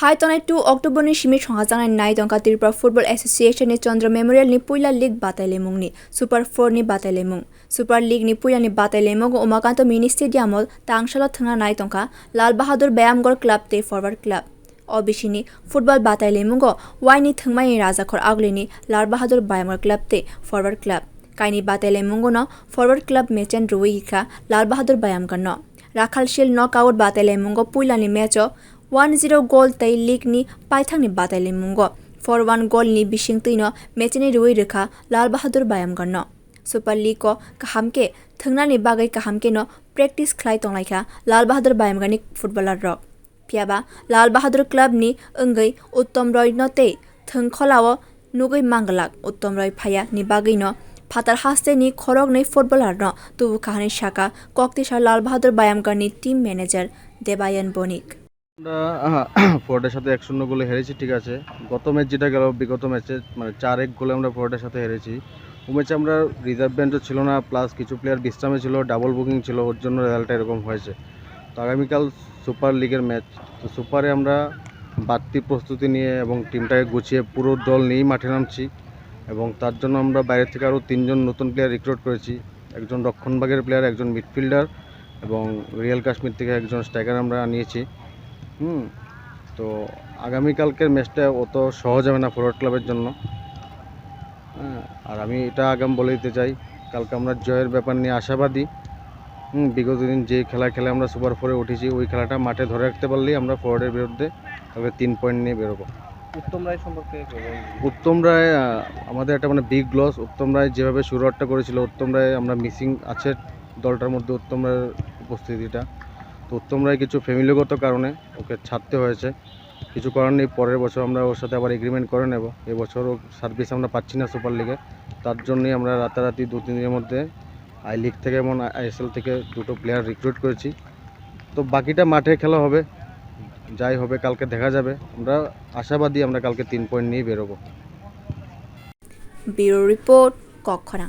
Khaitonai 2 octobe ni simi songjak nai tongka Tripura Football Association ni Chandra Memorial ni puila league batailai ni Super 4 ni batailai Super League ni puila ni batailai umakanta mini stadium tang thungna nai tongka Lalbahadur vayamagar club te forward club obisini football batailai waini thungmai rajakhor aglini Lalbahadur vayamagar club te forward club kaini batailai no forward club mechen ruikha Lalbahadur vayamagar no Rakhalshil knockout batailai puila ni match 1-0 goal tai league ni paithang ni batailai 4-1 goal ni bising tuino mechini rui rekha Lalbahadur vayamagar no Super League ko kahamke thungna ni bagai kahamke no practice khlai tonglaikha Lalbahadur vayamagar ni footballer rok piaba Lalbahadur club ni ongoi uttom roy no te thung kholao nugoi mangalak uttom roy phaya ni bagai no Fatar haste ni khorok nei footballer no tubu kahani shaka koktisha Lalbahadur vayamagar ni team manager Debayan Bonik আমরা ফোর্ডের সাথে 1-0 গোলে হেরেছি, ঠিক আছে। গত match যেটা গেল, বিগত ম্যাচে মানে 4-1 গোলে আমরা ফোর্ডের সাথে হেরেছি। ও ম্যাচে আমরা রিজার্ভ বেঞ্চও ছিল না, প্লাস কিছু প্লেয়ার বিশ্রামে ছিল, ডাবল বুকিং ছিল, ওর জন্য রেজাল্টটা এরকম হয়েছে। তো আগামীকাল সুপার লিগের ম্যাচ, তো সুপারে আমরা বাড়তি প্রস্তুতি নিয়ে এবং টিমটাকে গুছিয়ে পুরো দল নিয়েই মাঠে নামছি এবং তার জন্য আমরা বাইরে থেকে আরও 3জন নতুন প্লেয়ার রিক্রুট করেছি। একজন রক্ষণভাগের প্লেয়ার, একজন মিডফিল্ডার এবং রিয়েল কাশ্মীর থেকে একজন স্ট্রাইকার আমরা নিয়েছি। তো আগামীকালকের ম্যাচটা অত সহজ হবে না ফরওয়ার্ড ক্লাবের জন্য। আর আমি এটা আগাম বলে দিতে চাই, কালকে আমরা জয়ের ব্যাপার নিয়ে আশাবাদী। বিগত দিন যে খেলে আমরা সুপার 4-এ উঠেছি, ওই খেলাটা মাঠে ধরে রাখতে পারলেই আমরা ফরওয়ার্ডের বিরুদ্ধে কালকে 3 পয়েন্ট নিয়ে বেরোবো। উত্তম রায় সম্পর্কে উত্তম রায় আমাদের একটা মানে বিগ লস। উত্তম রায় যেভাবে শুরুয়ারটা করেছিল, উত্তম রায় আমরা মিসিং আছে দলটার মধ্যে উত্তম রায়ের উপস্থিতিটা। তো উত্তম রায় কিছু ফ্যামিলিগত কারণে ওকে ছাড়তে হয়েছে, কিছু করার নেই। পরের বছর আমরা ওর সাথে আবার এগ্রিমেন্ট করে নেব। এবছর ও সার্ভিস আমরা পাচ্ছি না সুপার লিগে, তার জন্যই আমরা রাতারাতি 2-3 দিনের মধ্যে আই লিগ থেকে এবং আইএসএল থেকে 2টো প্লেয়ার রিক্রুট করেছি। তো বাকিটা মাঠে খেলা হবে, যাই হবে কালকে দেখা যাবে। আমরা আশাবাদী আমরা কালকে 3 পয়েন্ট নিয়ে বেরোবো। Bureau report, Khwna।